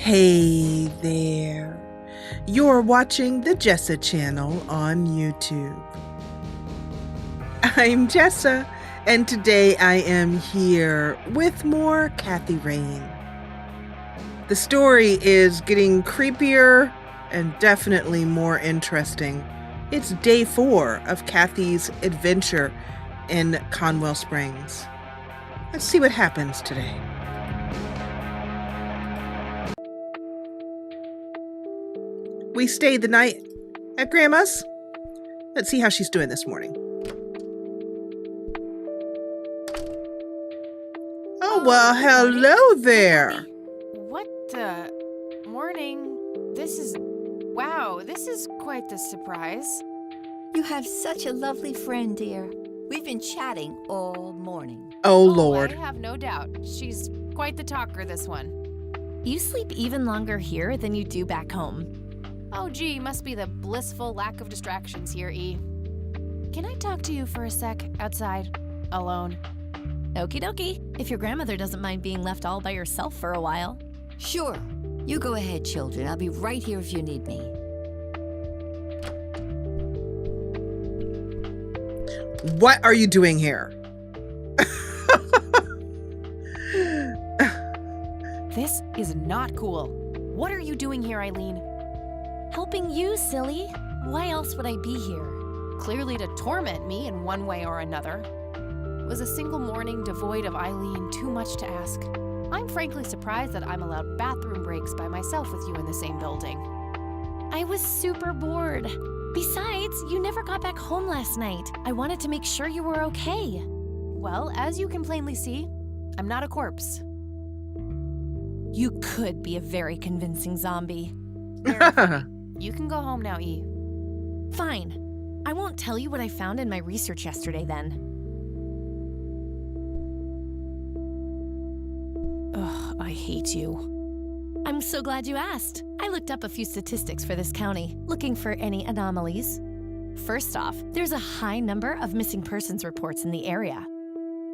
Hey there. You're watching the Jessa Channel on YouTube. I'm Jessa, and today I am here with more Kathy Rain. The story is getting creepier and definitely more interesting. It's day 4 of Kathy's adventure in Conwell Springs. Let's see what happens today. We stayed the night at Grandma's. Let's see how she's doing this morning. Oh, well, hello there. What morning? This is quite the surprise. You have such a lovely friend, dear. We've been chatting all morning. Oh, Lord. I have no doubt. She's quite the talker, this one. You sleep even longer here than you do back home. Oh, gee, must be the blissful lack of distractions here, E. Can I talk to you for a sec, outside, alone? Okie dokie, if your grandmother doesn't mind being left all by yourself for a while. Sure. You go ahead, children. I'll be right here if you need me. What are you doing here? This is not cool. What are you doing here, Eileen? Helping you, silly. Why else would I be here? Clearly to torment me in one way or another. Was a single morning devoid of Eileen too much to ask? I'm frankly surprised that I'm allowed bathroom breaks by myself with you in the same building. I was super bored. Besides, you never got back home last night. I wanted to make sure you were okay. Well, as you can plainly see, I'm not a corpse. You could be a very convincing zombie. You can go home now, E. Fine. I won't tell you what I found in my research yesterday then. Ugh, I hate you. I'm so glad you asked. I looked up a few statistics for this county, looking for any anomalies. First off, there's a high number of missing persons reports in the area.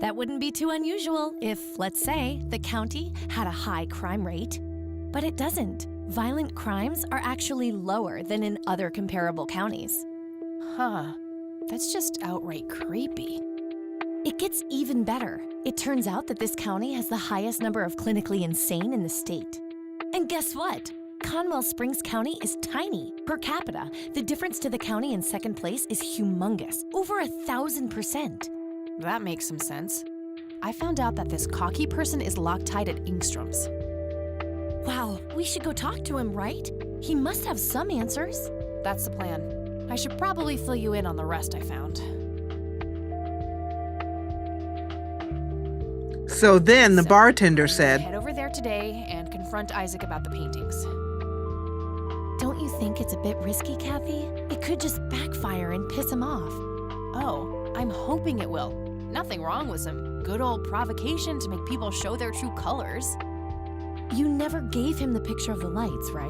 That wouldn't be too unusual if, let's say, the county had a high crime rate. But it doesn't. Violent crimes are actually lower than in other comparable counties. Huh. That's just outright creepy. It gets even better. It turns out that this county has the highest number of clinically insane in the state. And guess what? Conwell Springs County is tiny. Per capita, the difference to the county in second place is humongous, over 1,000%. That makes some sense. I found out that this cocky person is Loctite at Ingstrom's. Wow, we should go talk to him, right? He must have some answers. That's the plan. I should probably fill you in on the rest I found. So then the bartender said, Head over there today and confront Isaac about the paintings. Don't you think it's a bit risky, Kathy? It could just backfire and piss him off. Oh, I'm hoping it will. Nothing wrong with some good old provocation to make people show their true colors. You never gave him the picture of the lights, right?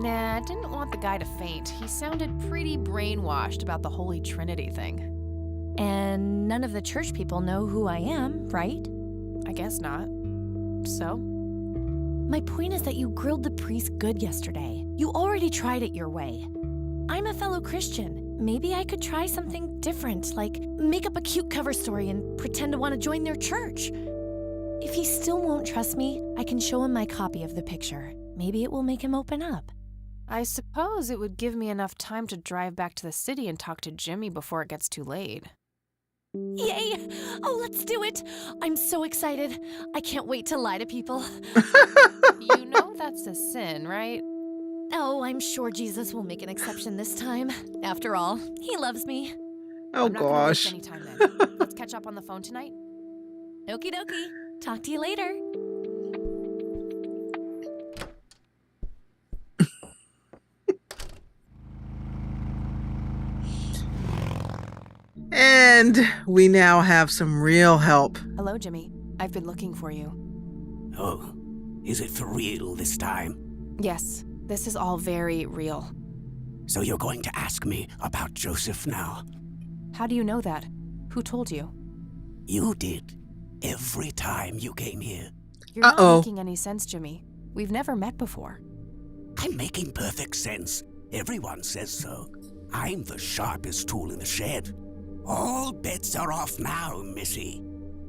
Nah, didn't want the guy to faint. He sounded pretty brainwashed about the Holy Trinity thing. And none of the church people know who I am, right? I guess not. So? My point is that you grilled the priest good yesterday. You already tried it your way. I'm a fellow Christian. Maybe I could try something different, like make up a cute cover story and pretend to want to join their church. If he still won't trust me, I can show him my copy of the picture. Maybe it will make him open up. I suppose it would give me enough time to drive back to the city and talk to Jimmy before it gets too late. Yay! Oh, let's do it! I'm so excited. I can't wait to lie to people. You know that's a sin, right? Oh, I'm sure Jesus will make an exception this time. After all, he loves me. oh I'm not gonna waste gosh. any time then. Let's catch up on the phone tonight. Okie dokie. Talk to you later. And we now have some real help. Hello, Jimmy. I've been looking for you. Oh, is it for real this time? Yes, this is all very real. So you're going to ask me about Joseph now? How do you know that? Who told you? You did. Every time you came here. You're not Uh-oh. making any sense, Jimmy. We've never met before. I'm making perfect sense. Everyone says so. I'm the sharpest tool in the shed. All bets are off now, Missy.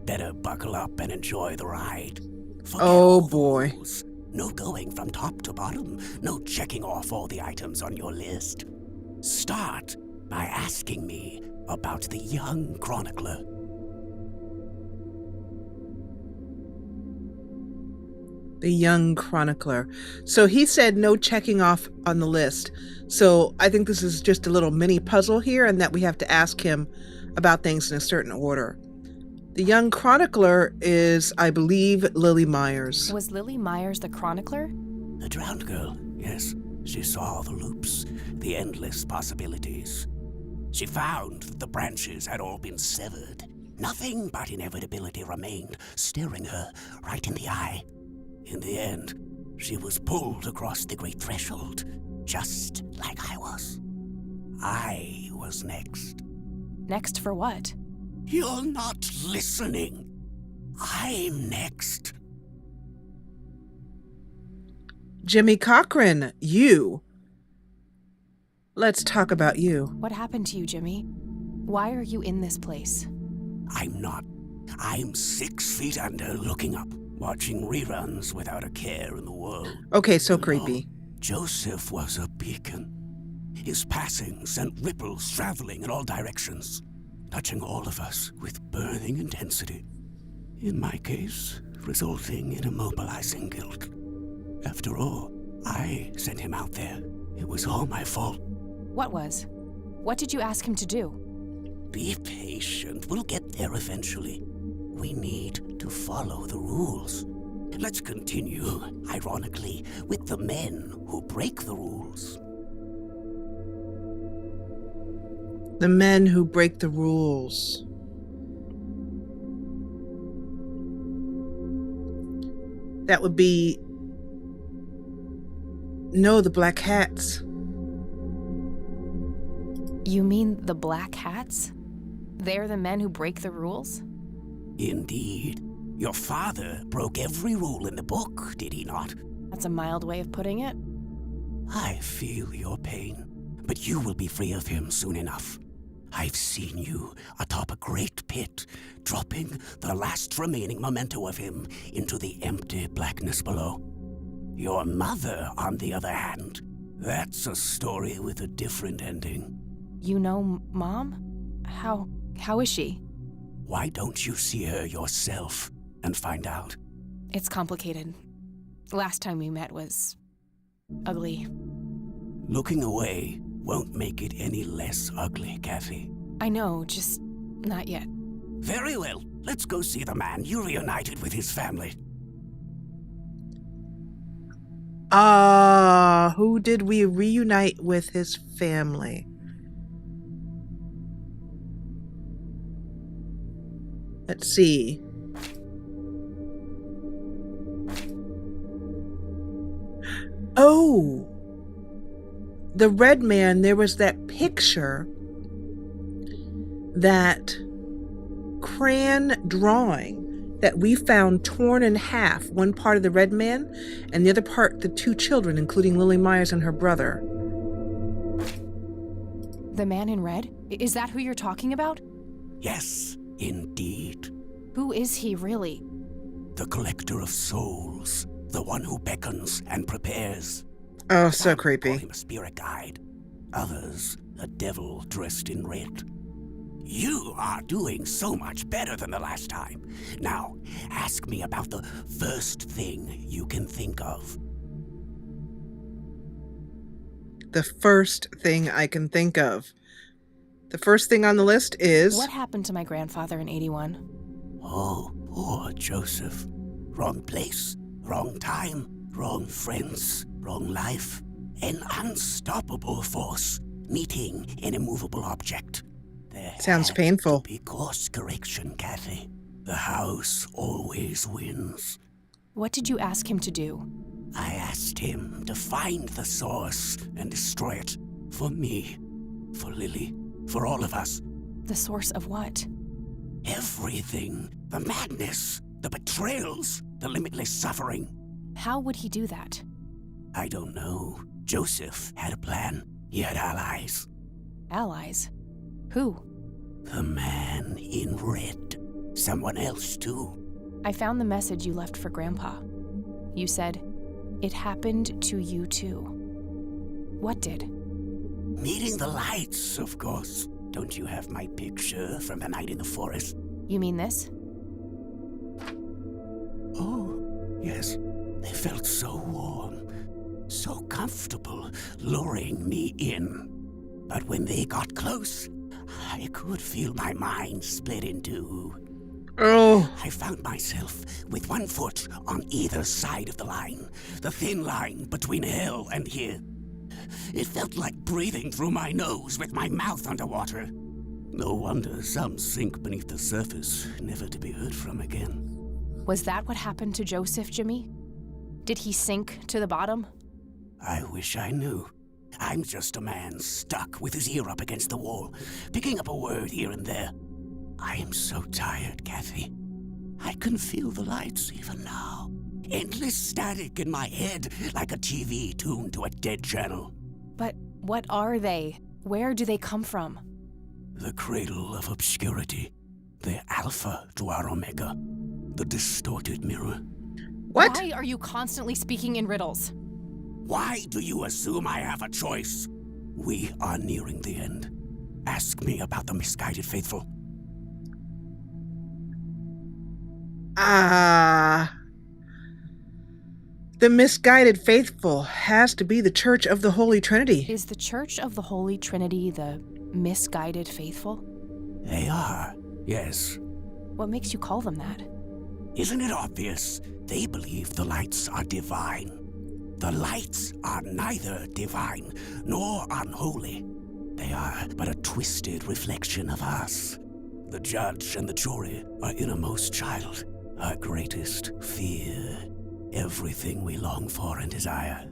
Better buckle up and enjoy the ride. Forget Oh, all the boy. rules. No going from top to bottom. No checking off all the items on your list. Start by asking me about the young chronicler. The young chronicler. So he said no checking off on the list. So I think this is just a little mini puzzle here, and that we have to ask him about things in a certain order. The young chronicler is, I believe, Lily Myers. Was Lily Myers the chronicler? The drowned girl, yes. She saw the loops, the endless possibilities. She found that the branches had all been severed. Nothing but inevitability remained, staring her right in the eye. In the end, she was pulled across the great threshold, just like I was. I was next. Next for what? You're not listening. I'm next. Jimmy Cochran, you. Let's talk about you. What happened to you, Jimmy? Why are you in this place? I'm not. I'm 6 feet under, looking up, watching reruns without a care in the world. Okay, so You know, creepy. Joseph was a beacon. His passing sent ripples traveling in all directions, touching all of us with burning intensity. In my case, resulting in immobilizing guilt. After all, I sent him out there. It was all my fault. What was? What did you ask him to do? Be patient. We'll get there eventually. We need to follow the rules. Let's continue, ironically, with the men who break the rules. The men who break the rules. That would be... No, the Black Hats. You mean the Black Hats? They're the men who break the rules? Indeed. Your father broke every rule in the book, did he not? That's a mild way of putting it. I feel your pain, but you will be free of him soon enough. I've seen you atop a great pit, dropping the last remaining memento of him into the empty blackness below. Your mother, on the other hand, that's a story with a different ending. You know Mom? How is she? Why don't you see her yourself and find out? It's complicated. Last time we met was... ugly. Looking away won't make it any less ugly, Kathy. I know, just not yet. Very well. Let's go see the man you reunited with his family. Who did we reunite with his family? Let's see. Oh! The red man, there was that picture, that crayon drawing that we found torn in half, one part of the red man and the other part the two children, including Lily Myers and her brother. The man in red? Is that who you're talking about? Yes, indeed. Who is he really? The collector of souls, the one who beckons and prepares. Oh, so Some call creepy. him a spirit guide. Others, a devil dressed in red. You are doing so much better than the last time. Now, ask me about the first thing you can think of. The first thing I can think of. The first thing on the list is... What happened to my grandfather in 81? Oh, poor Joseph. Wrong place, wrong time, wrong friends, wrong life. An unstoppable force meeting an immovable object. There Sounds had painful. to be course correction, Kathy. The house always wins. What did you ask him to do? I asked him to find the source and destroy it. For me, for Lily, for all of us. The source of what? Everything. The madness, the betrayals, the limitless suffering. How would he do that? I don't know. Joseph had a plan. He had allies. Allies? Who? The man in red. Someone else, too. I found the message you left for Grandpa. You said, "It happened to you too." What did? Meeting the lights, of course. Don't you have my picture from the night in the forest? You mean this? Oh, yes. They felt so warm, so comfortable, luring me in. But when they got close, I could feel my mind split in two. Oh. I found myself with one foot on either side of the line, the thin line between hell and here. It felt like breathing through my nose with my mouth underwater. No wonder some sink beneath the surface, never to be heard from again. Was that what happened to Joseph, Jimmy? Did he sink to the bottom? I wish I knew. I'm just a man stuck with his ear up against the wall, picking up a word here and there. I am so tired, Kathy. I can feel the lights even now. Endless static in my head, like a TV tuned to a dead channel. But what are they? Where do they come from? The cradle of obscurity. The alpha to our omega. The distorted mirror. What? Why are you constantly speaking in riddles? Why do you assume I have a choice? We are nearing the end. Ask me about the misguided faithful. The misguided faithful has to be the Church of the Holy Trinity. Is the Church of the Holy Trinity the misguided faithful? They are, yes. What makes you call them that? Isn't it obvious? They believe the lights are divine. The lights are neither divine nor unholy. They are but a twisted reflection of us. The judge and the jury, our innermost child, our greatest fear, everything we long for and desire.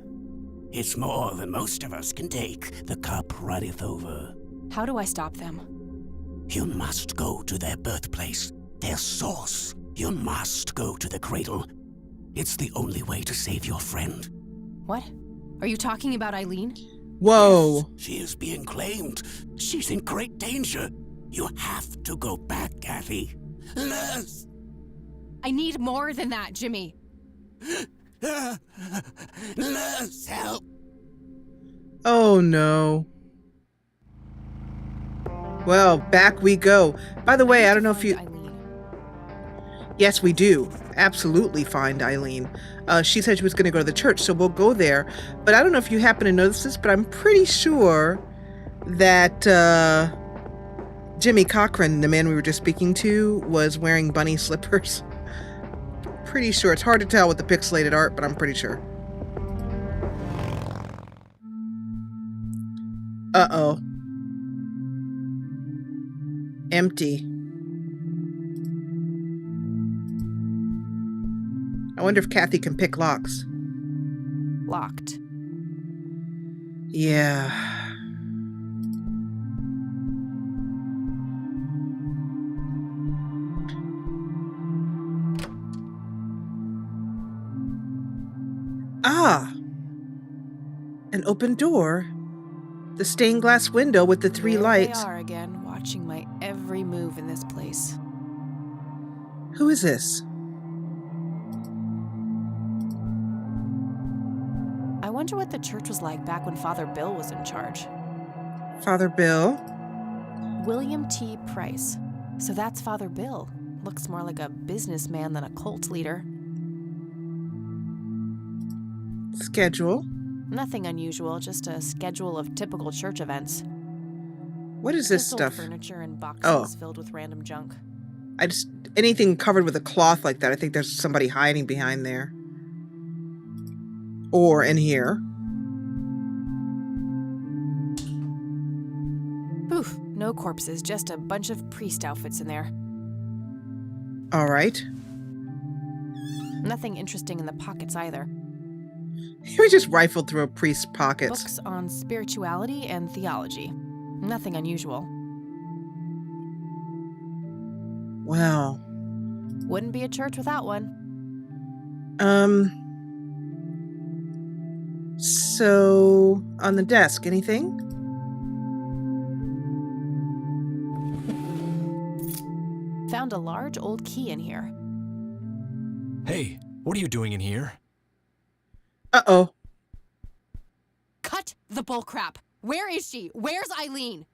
It's more than most of us can take. The cup runneth over. How do I stop them? You must go to their birthplace, their source. You must go to the cradle. It's the only way to save your friend. What? Are you talking about Eileen? Whoa. Yes, she is being claimed. She's in great danger. You have to go back, Kathy. Nurse! I need more than that, Jimmy. Nurse, help! Oh no. Well, back we go. By the way, I don't know if you... Eileen. Yes, we do. Absolutely find Eileen. She said she was going to go to the church, so we'll go there. But I don't know if you happen to notice this, but I'm pretty sure that Jimmy Cochran, the man we were just speaking to, was wearing bunny slippers. Pretty sure. It's hard to tell with the pixelated art, but I'm pretty sure. Uh-oh. Empty. I wonder if Kathy can pick locks. Locked. Yeah. Ah! An open door. The stained glass window with the three There lights. they are again, watching my every move in this place. Who is this? I wonder what the church was like back when Father Bill was in charge. Father Bill? William T. Price. So that's Father Bill. Looks more like a businessman than a cult leader. Schedule. Nothing unusual, just a schedule of typical church events. What is this Just old stuff? furniture and boxes Oh. filled with random junk. Anything covered with a cloth like that, I think there's somebody hiding behind there. Or in here. Oof, no corpses, just a bunch of priest outfits in there. All right. Nothing interesting in the pockets either. We just rifled through a priest's pockets. Books on spirituality and theology. Nothing unusual. Wow. Wouldn't be a church without one. So, on the desk, anything? Found a large old key in here. Hey, what are you doing in here? Uh-oh. Cut the bullcrap! Where is she? Where's Eileen?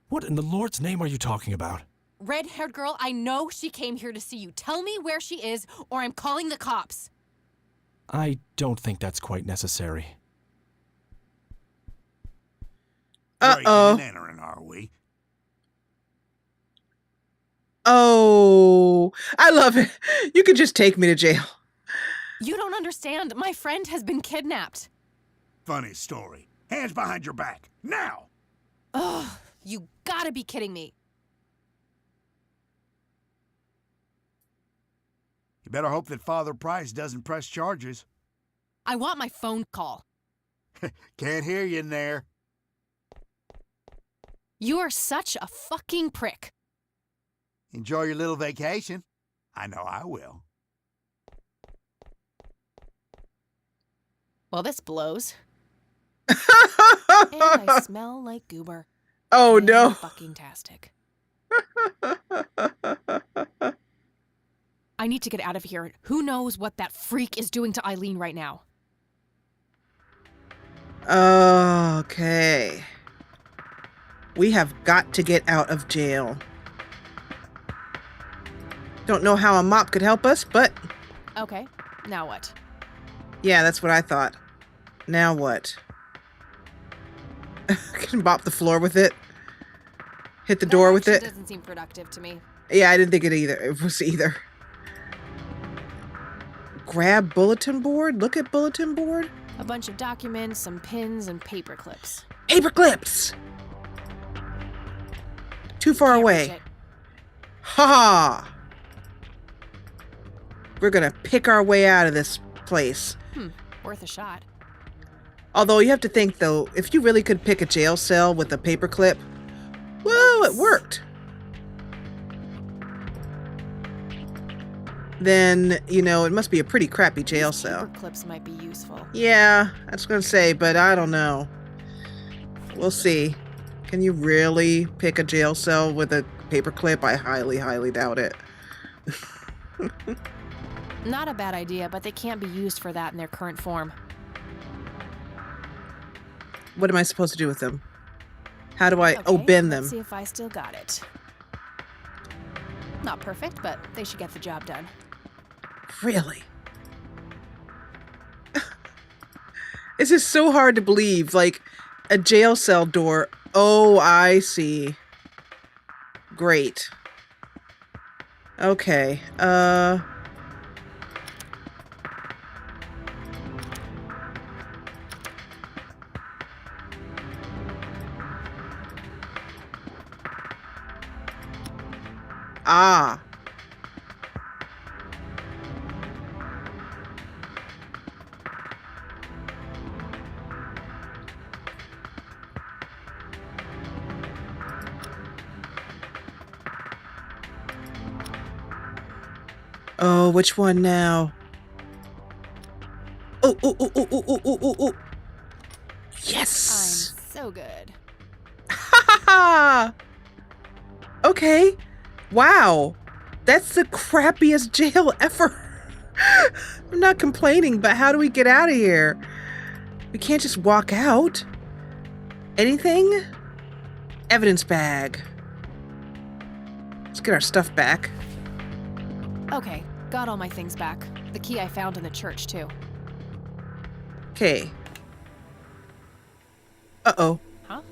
What in the Lord's name are you talking about? Red-haired girl, I know she came here to see you. Tell me where she is, or I'm calling the cops. I don't think that's quite necessary. Uh-oh. Breaking and entering, are we? Oh, I love it. You could just take me to jail. You don't understand. My friend has been kidnapped. Funny story. Hands behind your back. Now! Ugh, you gotta be kidding me. You better hope that Father Price doesn't press charges. I want my phone call. Can't hear you in there. You are such a fucking prick. Enjoy your little vacation. I know I will. Well, this blows. And I smell like goober. Oh, no. Fucking-tastic. I need to get out of here. Who knows what that freak is doing to Eileen right now? Okay. We have got to get out of jail. Don't know how a mop could help us, but Okay, now what? yeah, that's what I thought. Now what? Can mop the floor with it? Hit the door with it? Doesn't seem productive to me. Yeah, I didn't think it was either. Grab bulletin board? Look at bulletin board? A bunch of documents, some pins, and paper clips. Paper clips! Too far Can't away. reach it. Ha ha! We're gonna pick our way out of this place. Worth a shot. Although you have to think, though, if you really could pick a jail cell with a paperclip, well, it worked. Then, you know, it must be a pretty crappy jail These cell. paper clips might be useful. Yeah, I was gonna say, but I don't know. We'll see. Can you really pick a jail cell with a paperclip? I highly, highly doubt it. Not a bad idea, but they can't be used for that in their current form. What am I supposed to do with them? How do I... Oh, Okay, bend them. let's see if I still got it. Not perfect, but they should get the job done. Really? It's just so hard to believe. Like, a jail cell door. Oh, I see. Great. Okay. Ah. Oh, which one now? Oh, oh, oh, oh, oh, oh, oh, oh, oh. Yes! I'm so good. Ha ha ha! Okay. Wow. That's the crappiest jail ever. I'm not complaining, but how do we get out of here? We can't just walk out. Anything? Evidence bag. Let's get our stuff back. Okay, got all my things back. The key I found in the church, too. Okay. Uh-oh. Huh?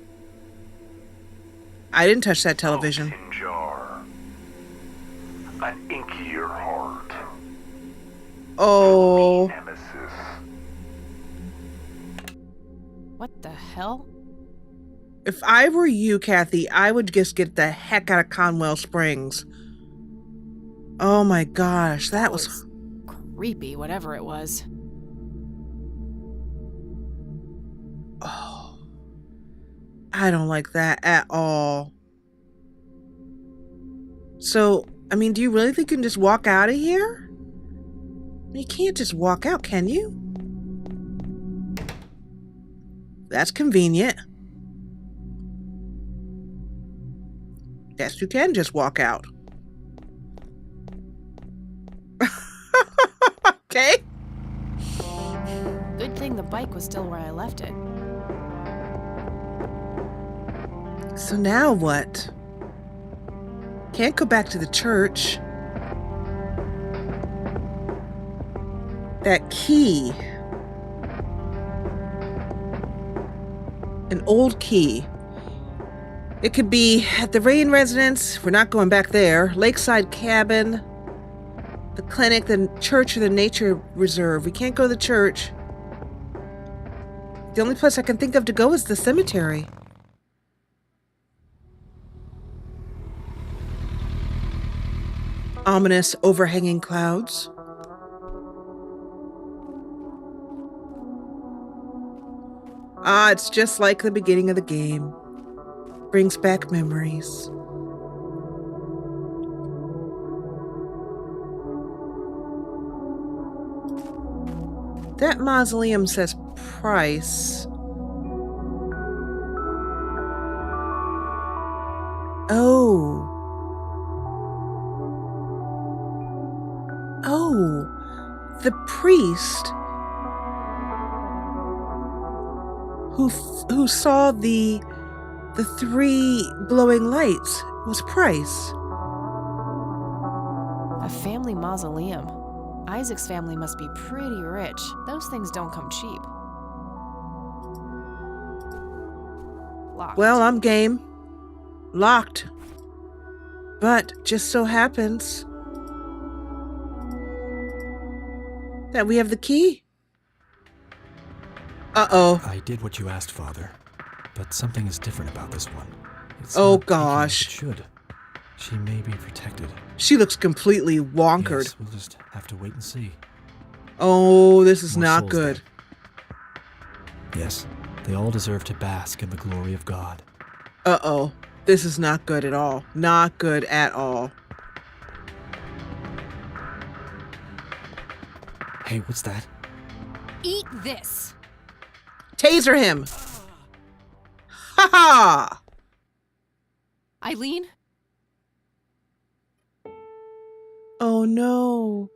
I didn't touch that television. Tin jar. An inkier heart. Oh. Nemesis. What the hell? If I were you, Kathy, I would just get the heck out of Conwell Springs. Oh my gosh, that was... creepy, whatever it was. Oh. I don't like that at all. So, I mean, do you really think you can just walk out of here? You can't just walk out, can you? That's convenient. Yes, you can just walk out. Okay. Good thing the bike was still where I left it. So now what? Can't go back to the church. That key. An old key. It could be at the Rain residence. We're not going back there. Lakeside cabin. The clinic, the church, or the nature reserve. We can't go to the church. The only place I can think of to go is the cemetery. Ominous overhanging clouds. Ah, it's just like the beginning of the game. Brings back memories. That mausoleum says price. Oh. Oh. The priest who saw the three glowing lights was Price. A family mausoleum. Isaac's family must be pretty rich. Those things don't come cheap. Locked. Well, I'm game. Locked. But just so happens that we have the key. Uh-oh. I did what you asked, Father, but something is different about this one. It's Oh, not peeking like gosh. it should. She may be protected. She looks completely wonkered. Yes, we'll just have to wait and see. Oh, this is More not souls good. then. Yes, they all deserve to bask in the glory of God. Uh-oh. This is not good at all. Not good at all. Hey, what's that? Eat this! Taser him! Ha ha! Eileen? Oh no.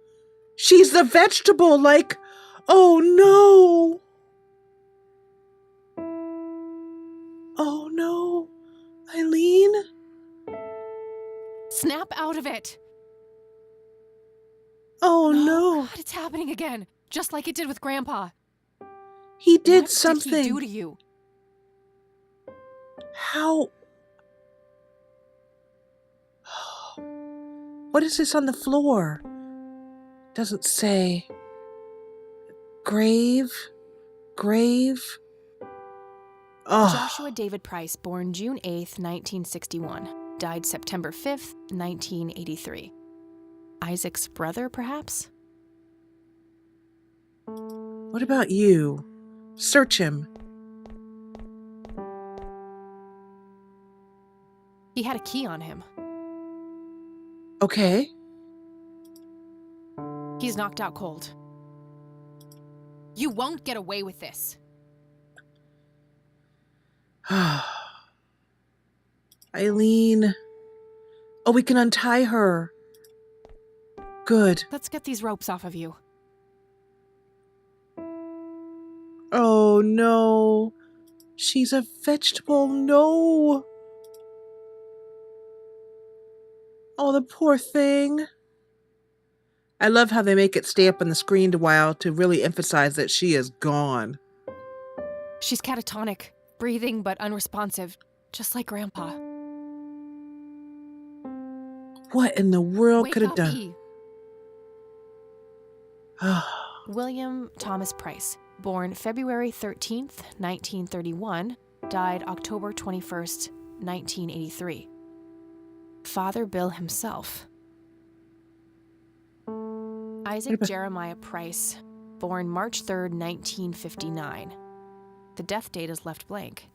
She's the vegetable, like, oh no. Oh no. Eileen? Snap out of it! Oh no. God, it's happening again. Just like it did with Grandpa. He did What something. did he do to you? How? What is this on the floor? Doesn't say. Grave? Grave? Oh. Joshua David Price, born June 8th, 1961. Died September 5th, 1983. Isaac's brother, perhaps? What about you? Search him. He had a key on him. Okay. He's knocked out cold. You won't get away with this. Eileen. Oh, we can untie her. Good. Let's get these ropes off of you. Oh no. She's a vegetable. No. Oh, the poor thing. I love how they make it stay up on the screen a while to really emphasize that she is gone. She's catatonic, breathing but unresponsive, just like Grandpa. What in the world Wake could have up, done? E. William Thomas Price, born February 13th, 1931, died October 21st, 1983. Father Bill himself. Isaac Jeremiah Price, born March 3rd, 1959. The death date is left blank.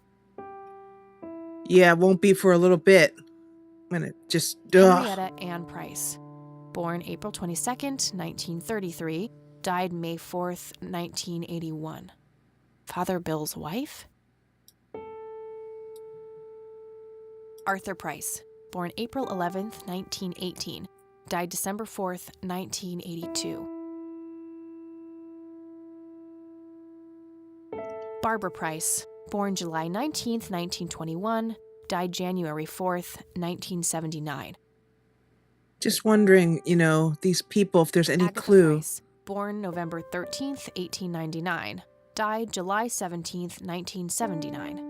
Yeah, it won't be for a little bit. And it just... Ugh. Henrietta Ann Price, born April 22nd, 1933, died May 4th, 1981. Father Bill's wife? Arthur Price, born April 11th, 1918, died December 4th, 1982. Barbara Price, born July 19th, 1921, died January 4th, 1979. Just wondering, these people, if there's any Agatha clue. Price, born November 13th, 1899, died July 17th, 1979.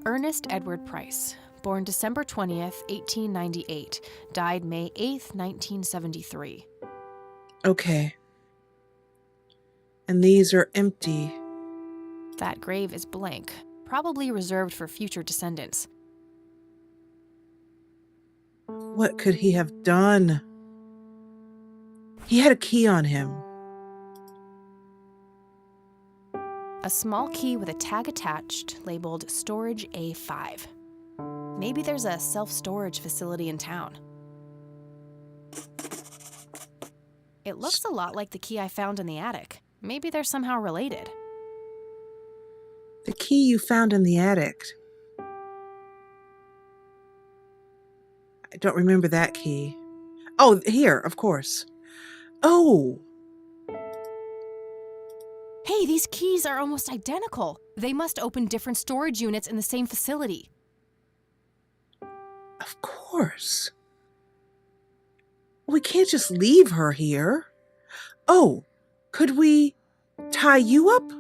Ernest Edward Price, born December 20th, 1898, died May 8th, 1973. Okay. And these are empty. That grave is blank, probably reserved for future descendants. What could he have done? He had a key on him. A small key with a tag attached labeled Storage A5. Maybe there's a self-storage facility in town. It looks a lot like the key I found in the attic. Maybe they're somehow related. The key you found in the attic. I don't remember that key. Oh, here, of course. Oh! Hey, these keys are almost identical. They must open different storage units in the same facility. Of course. We can't just leave her here. Oh, could we tie you up?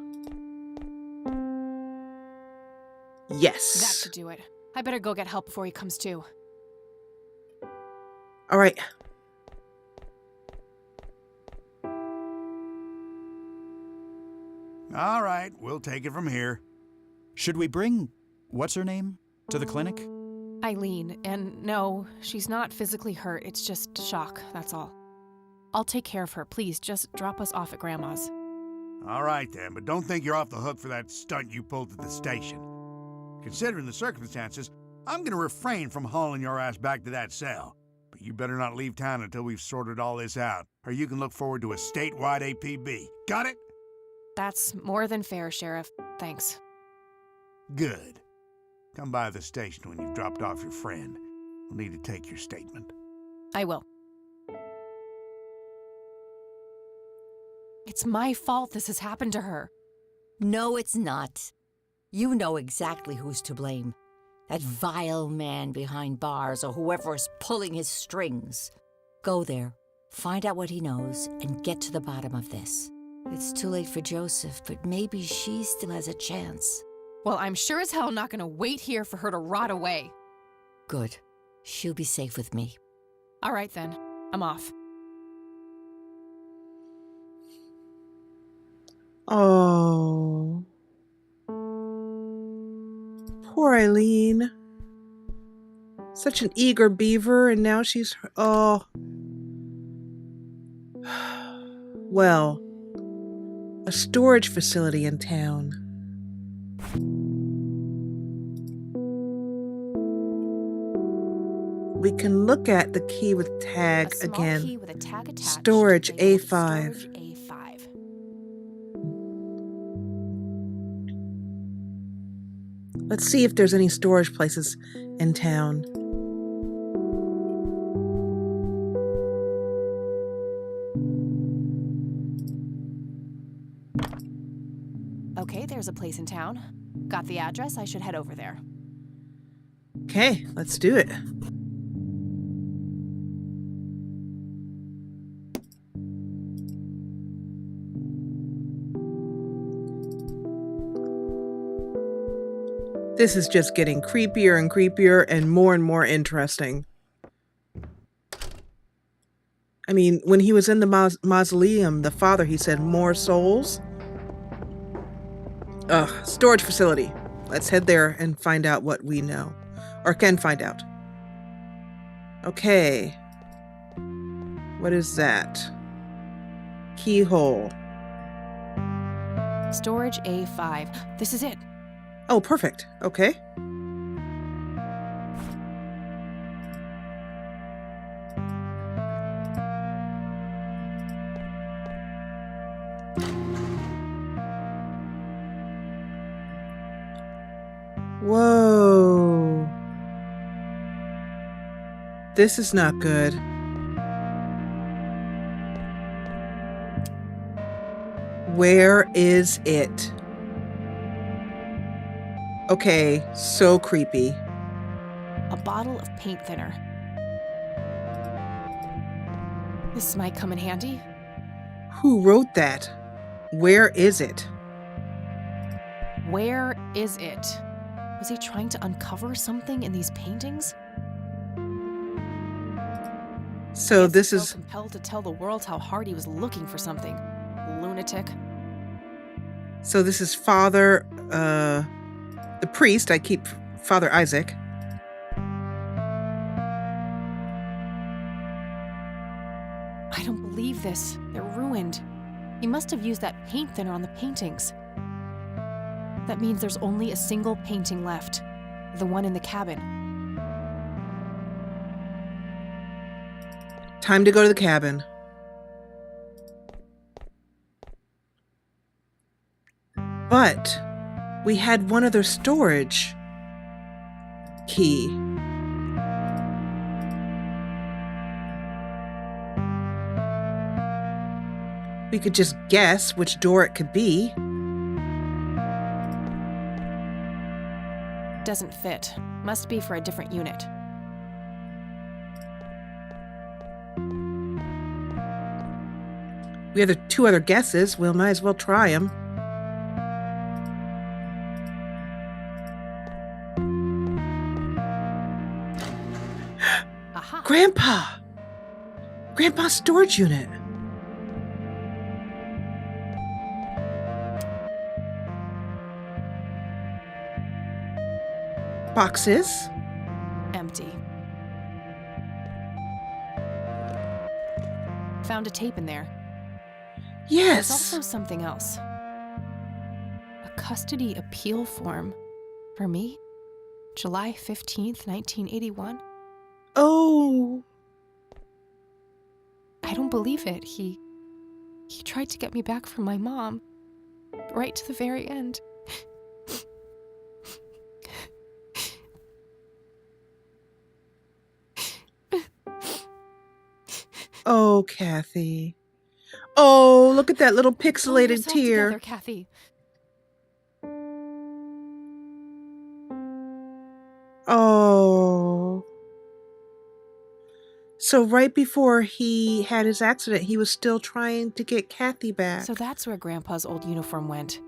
Yes. That should do it. I better go get help before he comes to. All right. All right, we'll take it from here. Should we bring what's her name to the clinic? Eileen, and no, she's not physically hurt. It's just shock, that's all. I'll take care of her. Please, just drop us off at Grandma's. All right then, but don't think you're off the hook for that stunt you pulled at the station. Considering the circumstances, I'm gonna refrain from hauling your ass back to that cell. But you better not leave town until we've sorted all this out, or you can look forward to a statewide APB. Got it? That's more than fair, Sheriff. Thanks. Good. Come by the station when you've dropped off your friend. We'll need to take your statement. I will. It's my fault this has happened to her. No, it's not. You know exactly who's to blame. That vile man behind bars or whoever is pulling his strings. Go there, find out what he knows, and get to the bottom of this. It's too late for Joseph, but maybe she still has a chance. Well, I'm sure as hell not gonna wait here for her to rot away. Good. She'll be safe with me. All right then, I'm off. Oh. Poor Eileen. Such an eager beaver, and now she's... Oh. Well, a storage facility in town. We can look at the key with tag A small again. key with a tag attached Storage labeled A5. Storage A5. Let's see if there's any storage places in town. Okay, there's a place in town. Got the address, I should head over there. Okay, let's do it. This is just getting creepier and creepier and more interesting. I mean, when he was in the mausoleum, the father, he said, more souls. Ugh, storage facility. Let's head there and find out what we know. Or can find out. Okay. What is that? Keyhole. Storage A5. This is it. Oh, perfect. Okay. Whoa. This is not good. Where is it? Okay, so creepy. A bottle of paint thinner. This might come in handy. Who wrote that? Where is it? Where is it? Was he trying to uncover something in these paintings? So Guess this he felt is... compelled to tell the world how hard he was looking for something. Lunatic. So this is Father, the priest. I keep Father Isaac. I don't believe this. They're ruined. He must have used that paint thinner on the paintings. That means there's only a single painting left. The one in the cabin. Time to go to the cabin. But we had one other storage key. We could just guess which door it could be. Doesn't fit. Must be for a different unit. We have the two other guesses. We'll might as well try them. Aha! Grandpa! Grandpa's storage unit. Boxes. Empty. Found a tape in there. There's Yes. also something else. A custody appeal form. For me? July 15th, 1981? Oh. I don't believe it. He tried to get me back from my mom. Right to the very end. Oh, Kathy. Oh, look at that little Pull pixelated yourself tear. together, Kathy. Oh. So right before he had his accident, he was still trying to get Kathy back. So that's where Grandpa's old uniform went.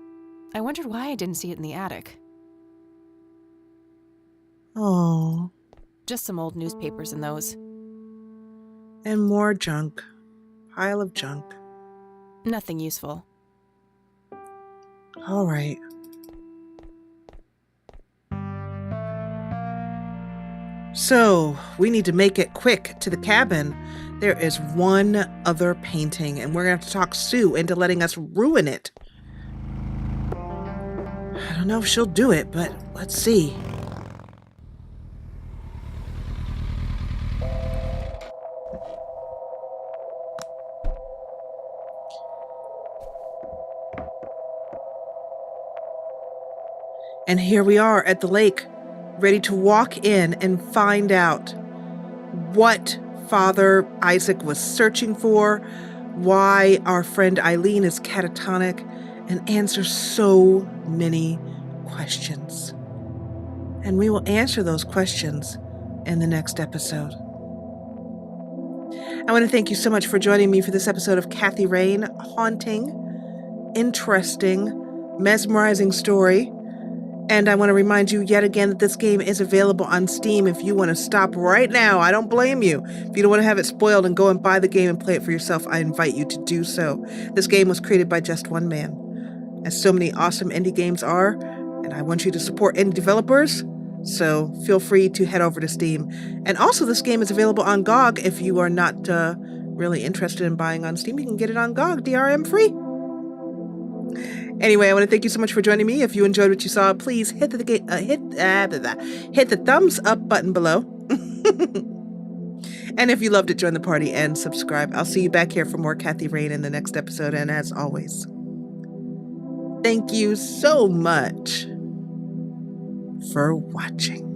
I wondered why I didn't see it in the attic. Oh. Just some old newspapers in those. And more junk. Pile of junk. Nothing useful. All right. So, we need to make it quick to the cabin. There is one other painting, and we're going to have to talk Sue into letting us ruin it. I don't know if she'll do it, but let's see. And here we are at the lake, ready to walk in and find out what Father Isaac was searching for, why our friend Eileen is catatonic, and answer so many questions. And we will answer those questions in the next episode. I want to thank you so much for joining me for this episode of Kathy Rain. Haunting, interesting, mesmerizing story. And I want to remind you yet again that this game is available on Steam if you want to stop right now. I don't blame you. If you don't want to have it spoiled and go and buy the game and play it for yourself, I invite you to do so. This game was created by just one man, as so many awesome indie games are, and I want you to support indie developers, so feel free to head over to Steam. And also, this game is available on GOG if you are not really interested in buying on Steam. You can get it on GOG, DRM-free. Anyway, I want to thank you so much for joining me. If you enjoyed what you saw, please hit the thumbs up button below. And if you loved it, join the party and subscribe. I'll see you back here for more Kathy Rain in the next episode. And as always, thank you so much for watching.